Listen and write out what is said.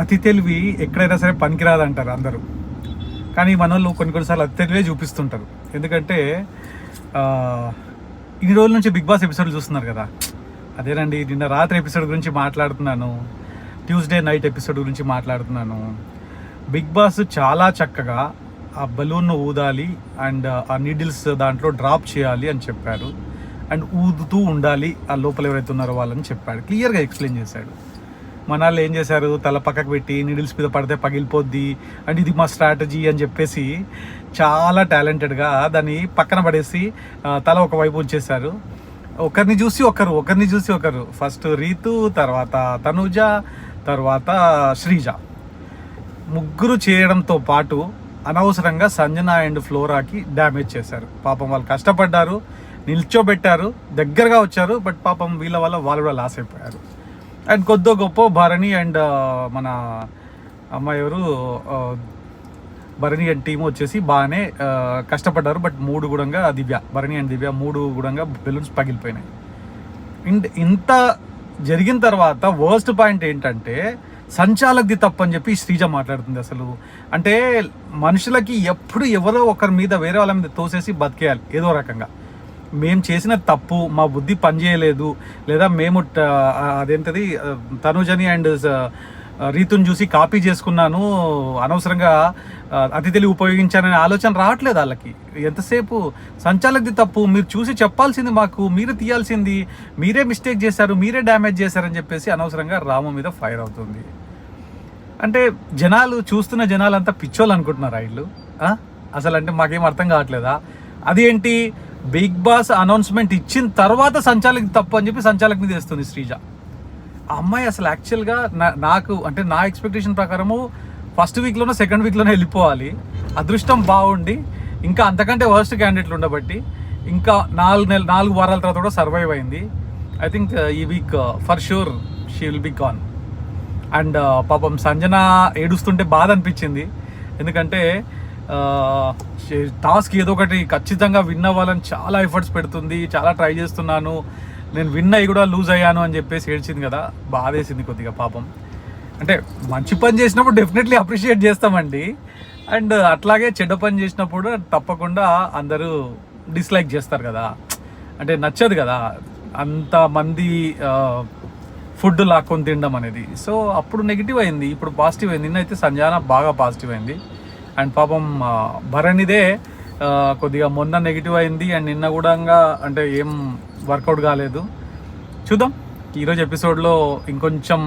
అతి తెలివి ఎక్కడైనా సరే పనికిరాదంటారు అందరూ. కానీ మన వాళ్ళు కొన్నిసార్లు అతి తెలివే చూపిస్తుంటారు. ఎందుకంటే ఇన్ని రోజుల నుంచి బిగ్ బాస్ ఎపిసోడ్ చూస్తున్నారు కదా, అదేనండి నిన్న రాత్రి ఎపిసోడ్ గురించి మాట్లాడుతున్నాను, ట్యూస్డే నైట్ ఎపిసోడ్ గురించి మాట్లాడుతున్నాను. బిగ్ బాస్ చాలా చక్కగా ఆ బలూన్ను ఊదాలి అండ్ ఆ నీడిల్స్ దాంట్లో డ్రాప్ చేయాలి అని చెప్పారు. అండ్ ఊదుతూ ఉండాలి ఆ లోపల ఎవరైతే ఉన్నారో వాళ్ళని చెప్పాడు, క్లియర్గా ఎక్స్ప్లెయిన్ చేశాడు. మన వాళ్ళు ఏం చేశారు, తల పక్కకు పెట్టి నీడిల్స్ మీద పడితే పగిలిపోద్ది అండ్ ఇది మా స్ట్రాటజీ అని చెప్పేసి చాలా టాలెంటెడ్గా దాన్ని పక్కన పడేసి తల ఒకవైపు ఉంచేశారు. ఒకరిని చూసి ఒకరు ఫస్ట్ రీతు, తర్వాత తనుజ, తర్వాత శ్రీజ, ముగ్గురు చేయడంతో పాటు అనవసరంగా సంజన అండ్ ఫ్లోరాకి డ్యామేజ్ చేశారు. పాపం వాళ్ళు కష్టపడ్డారు, నిల్చోబెట్టారు, దగ్గరగా వచ్చారు, బట్ పాపం వీళ్ళ వల్ల వాళ్ళు కూడా లాస్ అయిపోయారు. అండ్ కొద్దో గొప్ప భరణి అండ్ మన అమ్మాయి ఎవరు భరణి అండ్ టీం వచ్చేసి బాగానే కష్టపడ్డారు, బట్ భరణి అండ్ దివ్య మూడు కూడా బెలూన్స్ పగిలిపోయినాయి. అండ్ ఇంత జరిగిన తర్వాత వర్స్ట్ పాయింట్ ఏంటంటే సంచాలక్ది తప్పు అని చెప్పి శ్రీజ మాట్లాడుతుంది. అసలు అంటే మనుషులకి ఎప్పుడు ఎవరో ఒకరి మీద వేరే వాళ్ళ మీద తోసేసి బతికేయాలి ఏదో రకంగా. మేము చేసిన తప్పు, మా బుద్ధి పనిచేయలేదు, లేదా మేము అదేంటది తనుజని అండ్ రీతుని చూసి కాపీ చేసుకున్నాను, అనవసరంగా అతి తెలివి ఉపయోగించాననే ఆలోచన రావట్లేదు వాళ్ళకి. ఎంతసేపు సంచాలక్ది తప్పు, మీరు చూసి చెప్పాల్సింది, మాకు మీరు తీయాల్సింది, మీరే మిస్టేక్ చేశారు, మీరే డ్యామేజ్ చేశారని చెప్పేసి అనవసరంగా రాము మీద ఫైర్ అవుతుంది. అంటే చూస్తున్న జనాలంతా పిచ్చోళ్ళు అనుకుంటున్నారా వీళ్ళు? అసలు అంటే మాకేం అర్థం కావట్లేదా? అదేంటి, బిగ్ బాస్ అనౌన్స్మెంట్ ఇచ్చిన తర్వాత సంచాలక్ది తప్పు అని చెప్పి సంచాలక్ మీద వేస్తుంది శ్రీజ. ఆ అమ్మాయి అసలు యాక్చువల్గా నాకు అంటే నా ఎక్స్పెక్టేషన్ ప్రకారము ఫస్ట్ వీక్లోనో సెకండ్ వీక్లోనే వెళ్ళిపోవాలి. అదృష్టం బాగుండి ఇంకా అంతకంటే వర్స్ట్ క్యాండిడేట్లు ఉండబట్టి ఇంకా 4 వారాల తర్వాత కూడా సర్వైవ్ అయింది. ఐ థింక్ ఈ week for sure she will be gone. And పాపం సంజన ఏడుస్తుంటే బాధ అనిపించింది. ఎందుకంటే టాస్క్ ఏదో ఒకటి ఖచ్చితంగా విన్ అవ్వాలని చాలా ఎఫర్ట్స్ పెడుతుంది, చాలా ట్రై చేస్తున్నాను, నేను విన్ అయ్యి కూడా లూజ్ అయ్యాను అని చెప్పేసి ఏడ్చింది కదా, బాధేసింది కొద్దిగా పాపం. అంటే మంచి పని చేసినప్పుడు డెఫినెట్లీ అప్రిషియేట్ చేస్తామండి, అండ్ అట్లాగే చెడ్డ పని చేసినప్పుడు తప్పకుండా అందరూ డిస్లైక్ చేస్తారు కదా, అంటే నచ్చదు కదా అంతమంది ఫుడ్ లాక్కొని తినడం అనేది. సో అప్పుడు నెగిటివ్ అయింది, ఇప్పుడు పాజిటివ్ అయింది. నిన్నైతే సంజన బాగా పాజిటివ్ అయింది. అండ్ పాపం భరణిదే కొద్దిగా మొన్న నెగిటివ్ అయింది, అండ్ నిన్న కూడా అంటే ఏం వర్కౌట్ కాలేదు. చూద్దాం ఈరోజు ఎపిసోడ్లో ఇంకొంచెం